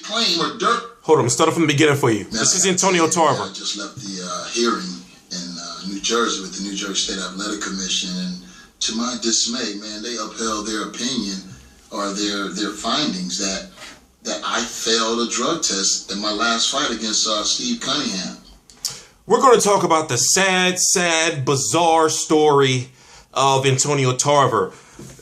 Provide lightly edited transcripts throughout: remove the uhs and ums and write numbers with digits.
claim or dirt. Hold on, start from the beginning for you. This is Antonio Tarver. I just left the hearing in New Jersey with the New Jersey State Athletic Commission, and to my dismay, man, they upheld their opinion or their findings that I failed a drug test in my last fight against Steve Cunningham. We're going to talk about the sad, bizarre story of Antonio Tarver.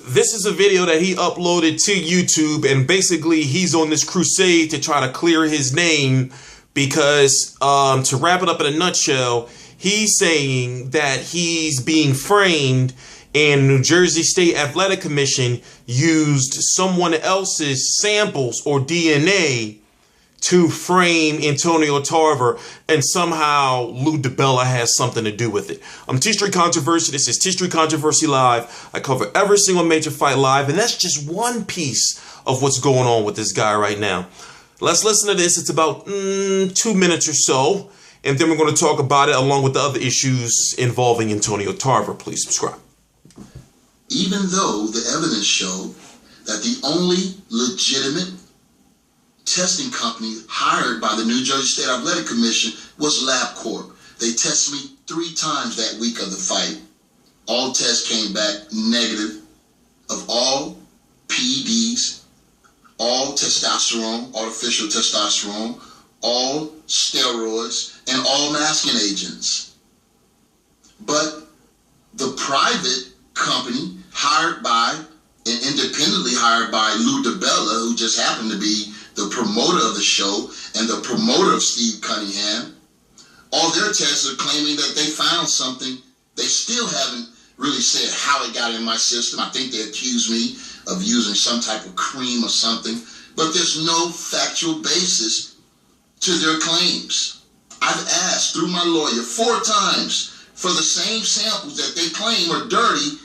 This is a video that he uploaded to YouTube, and basically he's on this crusade to try to clear his name because, to wrap it up in a nutshell, he's saying that he's being framed and New Jersey State Athletic Commission used someone else's samples or DNA to frame Antonio Tarver, and somehow Lou Dibella has something to do with it. I'm T-Street Controversy. This is T-Street Controversy Live. I cover every single major fight live, and that's just one piece of what's going on with this guy right now. Let's listen to this. It's about 2 minutes or so, and then we're going to talk about it along with the other issues involving Antonio Tarver. Please subscribe. Even though the evidence showed that the only legitimate testing company hired by the New Jersey State Athletic Commission was LabCorp. They tested me 3 times that week of the fight. All tests came back negative of all PEDs, all testosterone, artificial testosterone, all steroids, and all masking agents. But the private company hired by and independently hired by Lou Dibella, who just happened to be the promoter of the show and the promoter of Steve Cunningham, all their tests are claiming that they found something. They still haven't really said how it got in my system. I think they accuse me of using some type of cream or something, but there's no factual basis to their claims. I've asked through my lawyer 4 times for the same samples that they claim are dirty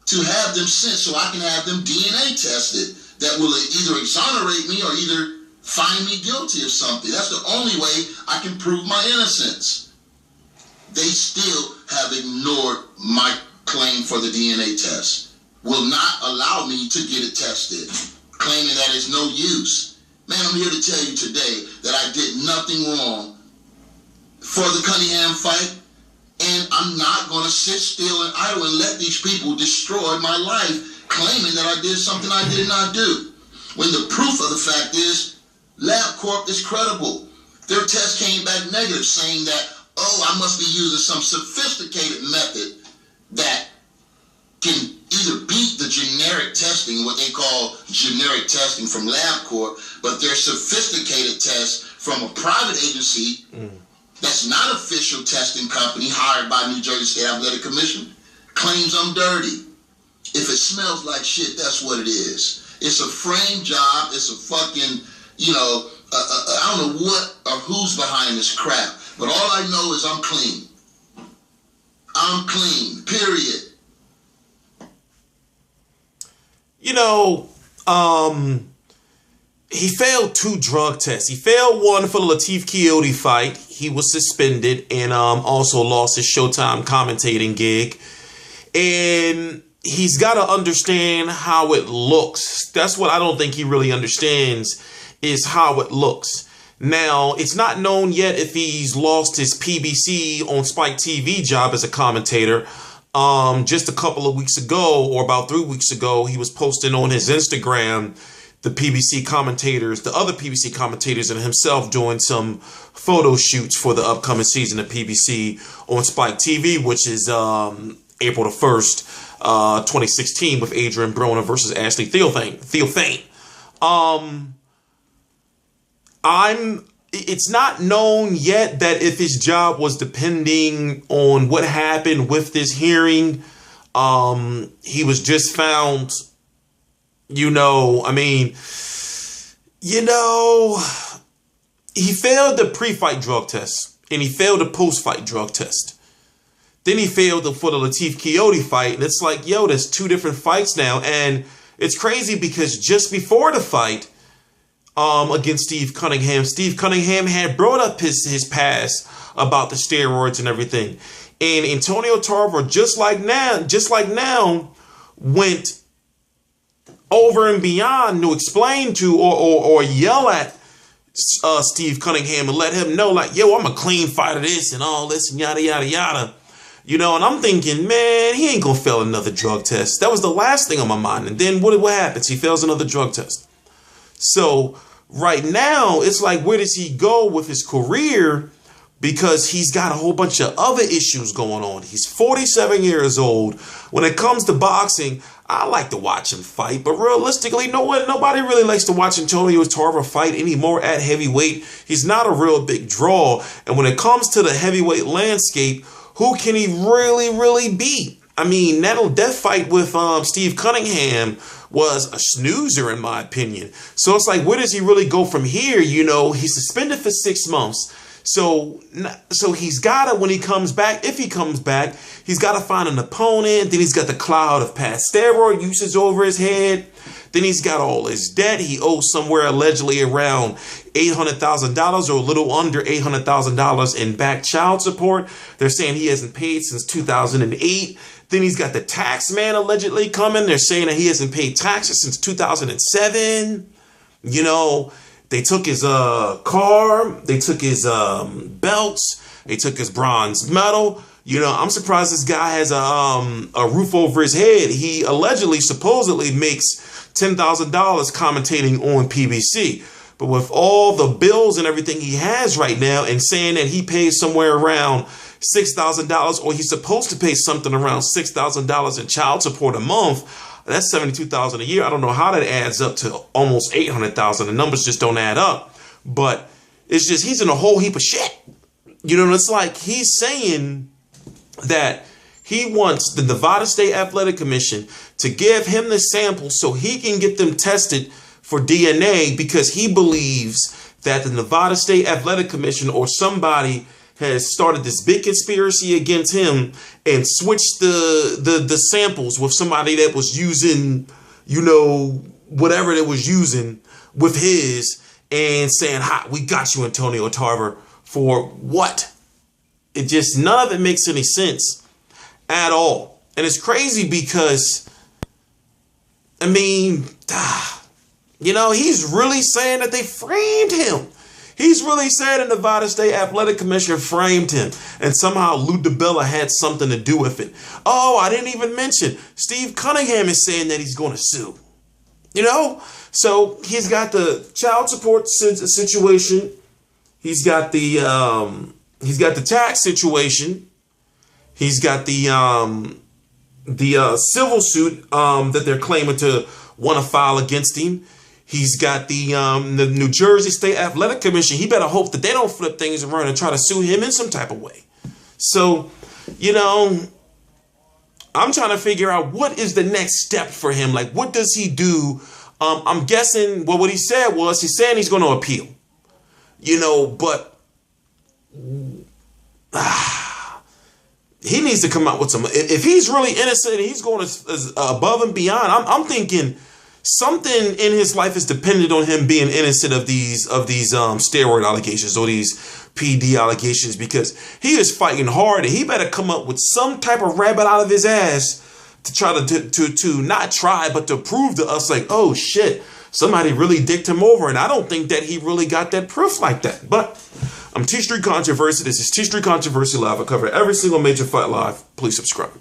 to have them sent so I can have them DNA tested that will either exonerate me or either find me guilty of something. That's the only way I can prove my innocence. They still have ignored my claim for the DNA test, will not allow me to get it tested, claiming that it's no use. Man, I'm here to tell you today that I did nothing wrong for the Cunningham fight, and I'm not going to sit still and idle and let these people destroy my life, claiming that I did something I did not do. When the proof of the fact is, LabCorp is credible. Their test came back negative, saying that, oh, I must be using some sophisticated method that can either beat the generic testing, what they call generic testing from LabCorp, but their sophisticated test from a private agency that's not an official testing company hired by New Jersey State Athletic Commission claims I'm dirty. If it smells like shit, that's what it is. It's a frame job. It's a fucking, I don't know what or who's behind this crap. But all I know is I'm clean. I'm clean, period. He failed 2 drug tests. He failed one for the Latif Keoti fight. He was suspended and also lost his Showtime commentating gig. And he's got to understand how it looks. That's what I don't think he really understands, is how it looks. Now, it's not known yet if he's lost his PBC on Spike TV job as a commentator. Just a couple of weeks ago, or about 3 weeks ago, he was posting on his Instagram the PBC commentators, the other PBC commentators, and himself doing some photo shoots for the upcoming season of PBC on Spike TV, which is April the 1st, 2016, with Adrian Broner versus Ashley Theophane. It's not known yet that if his job was depending on what happened with this hearing. He was just found, he failed the pre-fight drug test and he failed the post-fight drug test. Then he failed for the Latif Keoti fight. And it's like, yo, there's 2 different fights now. And it's crazy because just before the fight, against Steve Cunningham had brought up his past about the steroids and everything. And Antonio Tarver, just like now, went over and beyond to explain to or yell at Steve Cunningham and let him know, like, yo, I'm a clean fighter, this and all this and yada, yada, yada. You know, and I'm thinking, man, he ain't going to fail another drug test. That was the last thing on my mind. And then what happens? He fails another drug test. So right now, it's like, where does he go with his career? Because he's got a whole bunch of other issues going on. He's 47 years old. When it comes to boxing, I like to watch him fight. But realistically, nobody really likes to watch Antonio Tarver fight anymore at heavyweight. He's not a real big draw. And when it comes to the heavyweight landscape, who can he really beat? I mean, that death fight with Steve Cunningham was a snoozer, in my opinion. So it's like, where does he really go from here? You know, he's suspended for 6 months. So he's got to, when he comes back, if he comes back, he's got to find an opponent. Then he's got the cloud of past steroid usage over his head. Then he's got all his debt. He owes somewhere allegedly around $800,000 or a little under $800,000 in back child support. They're saying he hasn't paid since 2008. Then he's got the tax man allegedly coming. They're saying that he hasn't paid taxes since 2007. You know, they took his car. They took his belts. They took his bronze medal. You know, I'm surprised this guy has a roof over his head. He allegedly, supposedly makes $10,000 commentating on PBC. But with all the bills and everything he has right now, and saying that he pays somewhere around $6,000, or he's supposed to pay something around $6,000 in child support a month, that's $72,000 a year. I don't know how that adds up to almost $800,000. The numbers just don't add up. But it's just, he's in a whole heap of shit. You know, it's like he's saying that he wants the Nevada State Athletic Commission to give him the samples so he can get them tested for DNA, because he believes that the Nevada State Athletic Commission or somebody has started this big conspiracy against him and switched the samples with somebody that was using, you know, whatever they was using with his, and saying, ha, we got you, Antonio Tarver, for what? It just, none of it makes any sense at all. And it's crazy because, I mean, you know, he's really saying that they framed him. He's really saying the Nevada State Athletic Commission framed him, and somehow Lou Dibella had something to do with it. Oh, I didn't even mention Steve Cunningham is saying that he's going to sue. You know, so he's got the child support situation. He's got the tax situation. He's got the civil suit that they're claiming to want to file against him. He's got the New Jersey State Athletic Commission. He better hope that they don't flip things around and try to sue him in some type of way. So, you know, I'm trying to figure out what is the next step for him. Like, what does he do? I'm guessing, well, what he said was, he's saying he's going to appeal. You know, but he needs to come out with some. If he's really innocent and he's going above and beyond, I'm thinking something in his life is dependent on him being innocent of these steroid allegations or these PD allegations, because he is fighting hard, and he better come up with some type of rabbit out of his ass to try to not try, but to prove to us, like, oh shit, somebody really dicked him over. And I don't think that he really got that proof like that. But I'm T Street Controversy. This is T Street Controversy Live. I cover every single major fight live. Please subscribe.